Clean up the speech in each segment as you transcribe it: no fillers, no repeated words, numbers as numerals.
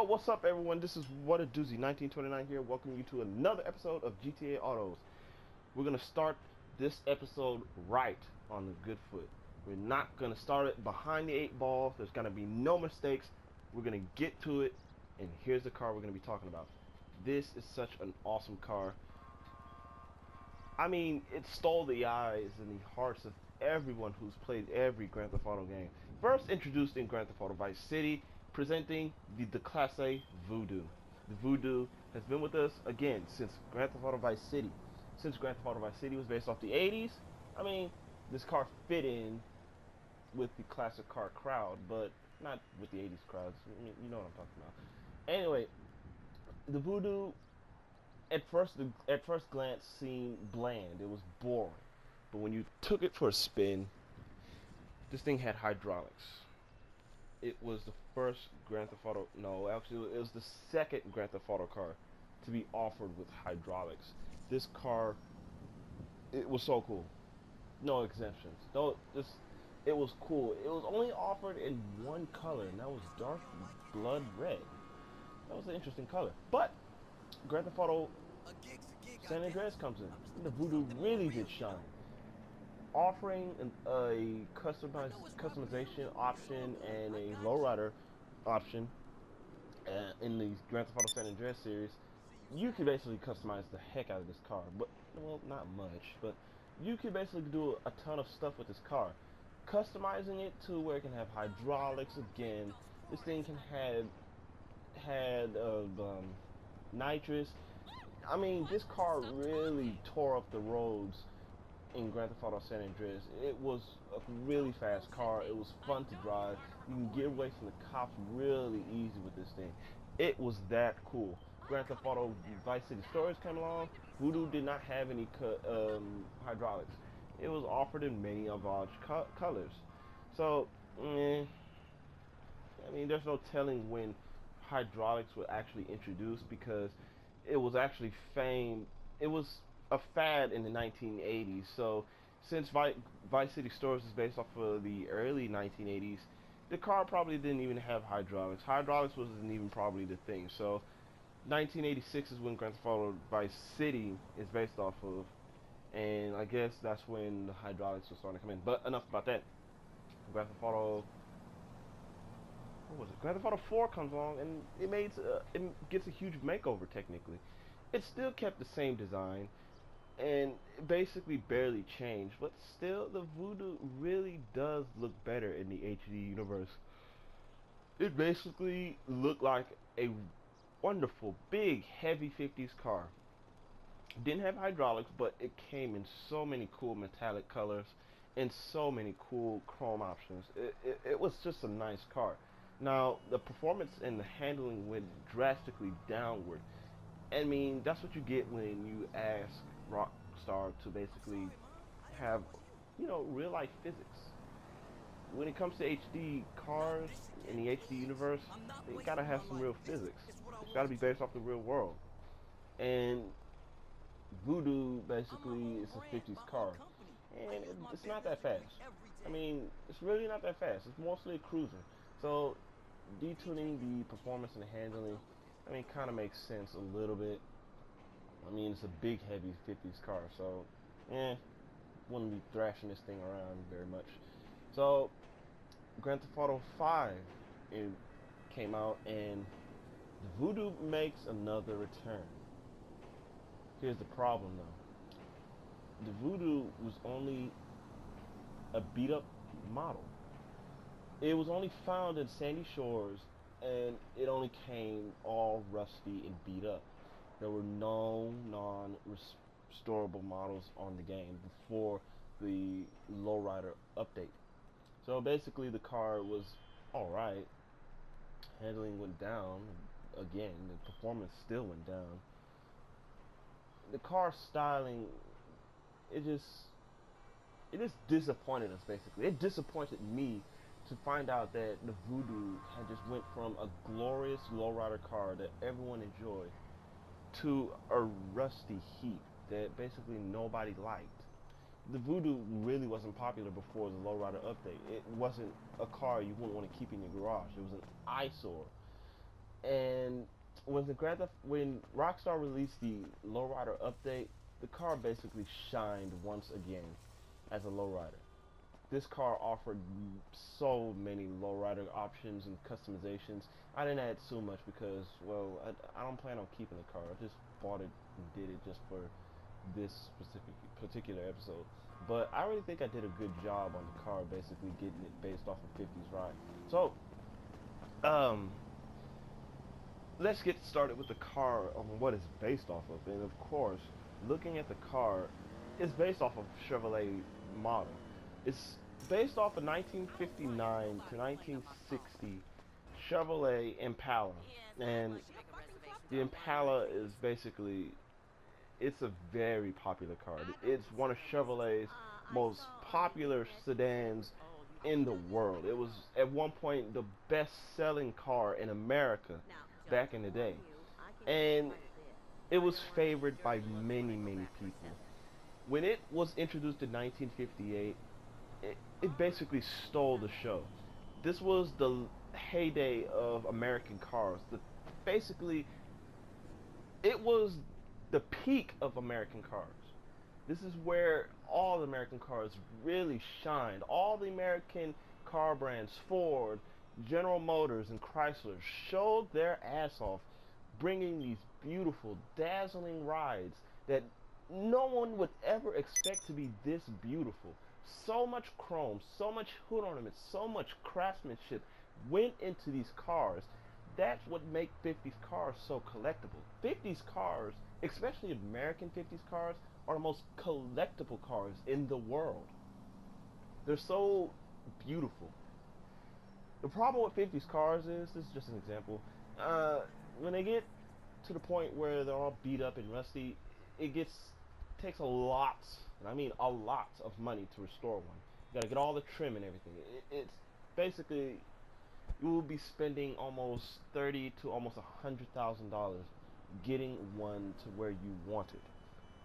Yo, what's up, everyone? This is What a Doozy 1929 here. Welcome you to another episode of GTA Autos. We're gonna start this episode right on the good foot. We're not gonna start it behind the eight ball. There's gonna be no mistakes. We're gonna get to it, and here's the car we're gonna be talking about. This is such an awesome car. I mean, it stole the eyes and the hearts of everyone who's played every Grand Theft Auto game. First introduced in Grand Theft Auto Vice City, presenting the Declasse Voodoo. The Voodoo has been with us again since Grand Theft Auto Vice City. Since Grand Theft Auto Vice City was based off the 80s, I mean, this car fit in with the classic car crowd, but not with the 80s crowds. I mean, you know what I'm talking about. Anyway, the Voodoo at first glance seemed bland. It was boring. But when you took it for a spin, this thing had hydraulics. It was the first Grand Theft Auto, no, actually it was the second Grand Theft Auto car to be offered with hydraulics. This car, it was so cool. No exemptions. No, it was cool. It was only offered in one color, and that was dark blood red. That was an interesting color. But Grand Theft Auto San Andreas comes in. The Voodoo really did shine, offering a customization option and a lowrider option in the Grand Theft Auto San Andreas series. You could basically customize the heck out of this car, but well, not much, but you could basically do a ton of stuff with this car, customizing it to where it can have hydraulics again. This thing can have nitrous. I mean, this car really tore up the roads in Grand Theft Auto San Andreas. It was a really fast car. It was fun to drive. You can get away from the cops really easy with this thing. It was that cool. Grand Theft Auto Vice City Stories came along. Voodoo did not have any hydraulics. It was offered in many of our colors. So, I mean, there's no telling when hydraulics were actually introduced because it was actually famed. It was a fad in the 1980s. So since Vice City Stories is based off of the early 1980s, the car probably didn't even have hydraulics. Hydraulics wasn't even probably the thing. So 1986 is when Grand Theft Auto Vice City is based off of, and I guess that's when the hydraulics were starting to come in. But enough about that. Grand Theft Auto, what was it? Grand Theft Auto 4 comes along, and it gets a huge makeover. Technically, it still kept the same design, and it basically barely changed. But still, the Voodoo really does look better in the HD universe. It basically looked like a wonderful, big, heavy 50s car. Didn't have hydraulics, but it came in so many cool metallic colors and so many cool chrome options. It was just a nice car. Now, the performance and the handling went drastically downward. I mean, that's what you get when you ask Rockstar to basically have, real life physics. When it comes to HD cars in the HD universe, they gotta have some real physics. It's gotta be based off the real world. And Voodoo basically is a 50s car, and it's not that fast. I mean, it's really not that fast. It's mostly a cruiser. So detuning the performance and the handling, I mean, kind of makes sense a little bit. I mean, it's a big, heavy 50s car, so wouldn't be thrashing this thing around very much. So Grand Theft Auto 5 it came out, and the Voodoo makes another return. Here's the problem, though. The Voodoo was only a beat-up model. It was only found in Sandy Shores, and it only came all rusty and beat up. There were no non-restorable models on the game before the lowrider update. So basically, the car was alright. Handling went down. Again, the performance still went down. The car styling, it just disappointed us. Basically, it disappointed me to find out that the Voodoo had just went from a glorious lowrider car that everyone enjoyed to a rusty heap that basically nobody liked. The Voodoo really wasn't popular before the lowrider update. It wasn't a car you wouldn't want to keep in your garage. It was an eyesore. And when Rockstar released the lowrider update, the car basically shined once again as a lowrider. This car offered so many lowrider options and customizations. I didn't add so much because, well, I don't plan on keeping the car. I just bought it and did it just for this particular episode. But I really think I did a good job on the car, basically getting it based off of 50's ride. So, um, let's get started with the car on what it's based off of. And of course, looking at the car, it's based off of Chevrolet model. It's based off a 1959 to 1960 Chevrolet Impala. And the Impala is basically, it's a very popular car. It's one of Chevrolet's most popular sedans in the world. It was at one point the best-selling car in America back in the day. And it was favored by many, many people. When it was introduced in 1958, it basically stole the show. This was the heyday of American cars. Basically, it was the peak of American cars. This is where all the American cars really shined. All the American car brands, Ford, General Motors, and Chrysler, showed their ass off, bringing these beautiful, dazzling rides that no one would ever expect to be this beautiful. So much chrome, so much hood ornaments, so much craftsmanship went into these cars. That's what makes 50s cars so collectible. 50s cars, especially American 50s cars, are the most collectible cars in the world. They're so beautiful. The problem with 50s cars is, this is just an example, when they get to the point where they're all beat up and rusty, takes a lot, and I mean a lot of money to restore one. You gotta get all the trim and everything. It's basically, you will be spending almost $30,000 to almost $100,000 getting one to where you want it.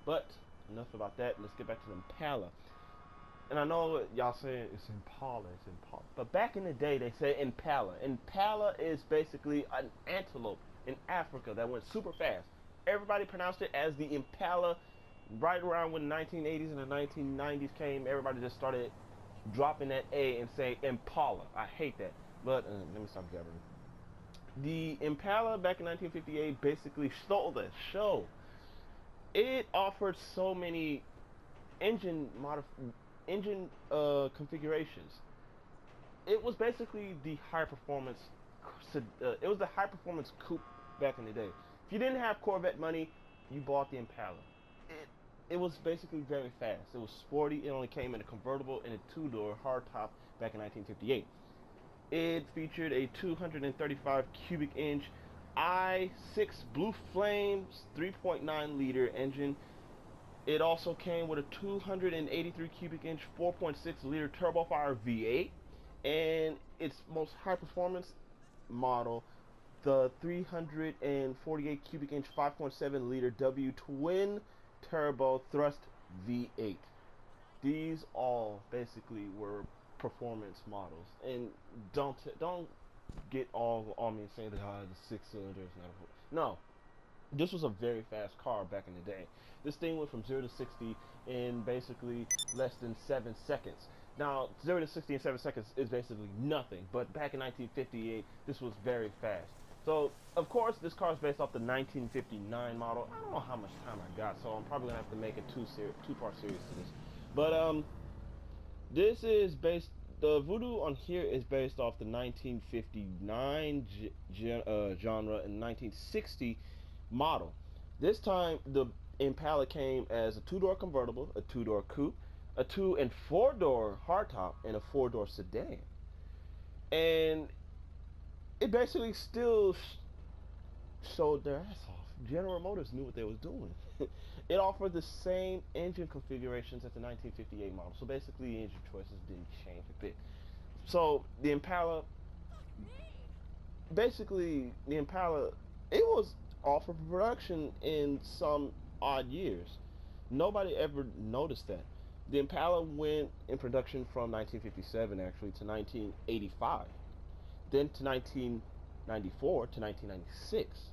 But enough about that. Let's get back to the Impala. And I know y'all saying it's Impala, but back in the day they said Impala. Impala is basically an antelope in Africa that went super fast. Everybody pronounced it as the Impala. Right around when the 1980s and the 1990s came, everybody just started dropping that A and saying Impala. I hate that. But let me stop gabbering. The Impala back in 1958 basically stole the show. It offered so many engine configurations. It was basically the high performance. It was the high performance coupe back in the day. If you didn't have Corvette money, you bought the Impala. It was basically very fast. It was sporty. It only came in a convertible and a two-door hardtop back in 1958. It featured a 235 cubic inch i6 Blue Flames 3.9 liter engine. It also came with a 283 cubic inch 4.6 liter turbofire V8, and its most high performance model, the 348 cubic inch 5.7 liter W twin turbo thrust V8. These all basically were performance models, and don't get all on me and saying that the 6-cylinder is not a no. This was a very fast car back in the day. This thing went from 0 to 60 in basically less than 7 seconds. Now 0 to 60 in 7 seconds is basically nothing, but back in 1958 this was very fast. So, of course, this car is based off the 1959 model. I don't know how much time I got, so I'm probably going to have to make a two-part series to this. But, this is based, the Voodoo on here is based off the 1959 genre and 1960 model. This time, the Impala came as a 2-door convertible, a 2-door coupe, a 2- and 4-door hardtop, and a 4-door sedan. And it basically still showed their ass off. General Motors knew what they was doing. It offered the same engine configurations as the 1958 model. So basically, the engine choices didn't change a bit. So the Impala, basically, the Impala, it was off of production in some odd years. Nobody ever noticed that. The Impala went in production from 1957 actually to 1985. Then to 1994 to 1996,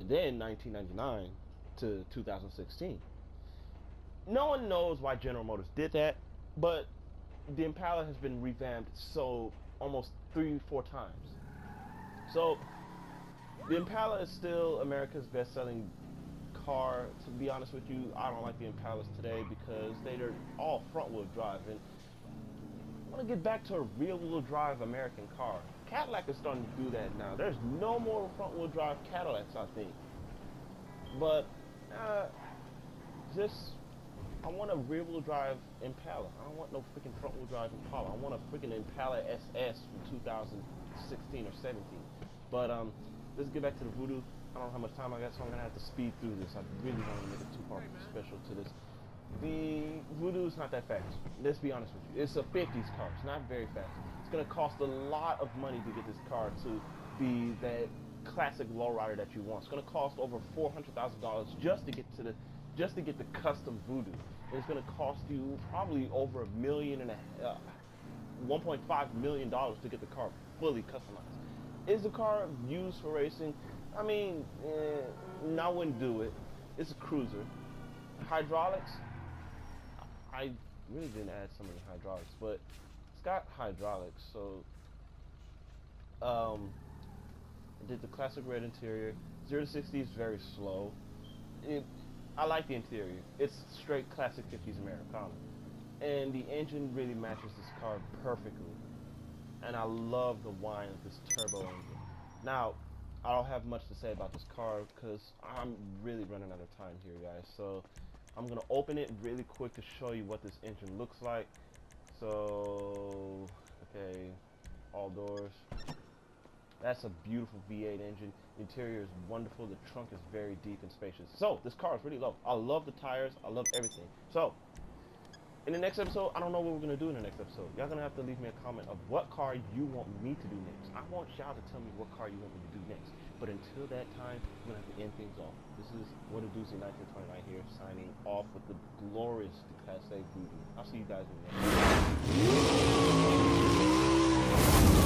and then 1999 to 2016. No one knows why General Motors did that, but the Impala has been revamped so almost 3-4 times. So the Impala is still America's best-selling car. To be honest with you, I don't like the Impalas today because they're all front-wheel drive, and I want to get back to a rear-wheel drive American car. Cadillac is starting to do that now. There's no more front-wheel drive Cadillacs, I think. But I want a rear-wheel drive Impala. I don't want no freaking front-wheel drive Impala. I want a freaking Impala SS from 2016 or 17. But let's get back to the Voodoo. I don't know how much time I got, so I'm gonna have to speed through this. I really don't want to make it too far special to this. The Voodoo is not that fast. Let's be honest with you. It's a 50s car. It's not very fast. It's gonna cost a lot of money to get this car to be that classic lowrider that you want. It's gonna cost over $400,000 just to get the custom Voodoo. And it's gonna cost you probably over $1.5 million to get the car fully customized. Is the car used for racing? I mean, I wouldn't do it. It's a cruiser. Hydraulics, I really didn't add so many hydraulics, but it's got hydraulics. So I did the classic red interior. 0 to 60 is very slow. I like the interior. It's straight classic 50s Americana, and the engine really matches this car perfectly. And I love the whine of this turbo engine. Now, I don't have much to say about this car because I'm really running out of time here, guys. So I'm gonna open it really quick to show you what this engine looks like. So, okay, all doors. That's a beautiful V8 engine. The interior is wonderful. The trunk is very deep and spacious. So this car is really low. I love the tires. I love everything. So in the next episode, I don't know what we're gonna do in the next episode. Y'all gonna have to leave me a comment of what car you want me to do next. I want y'all to tell me what car you want me to do next. But until that time, I'm gonna have to end things off. This is What a Doozy 1929 here, signing off with the glorious Declasse Voodoo. I'll see you guys in the next one.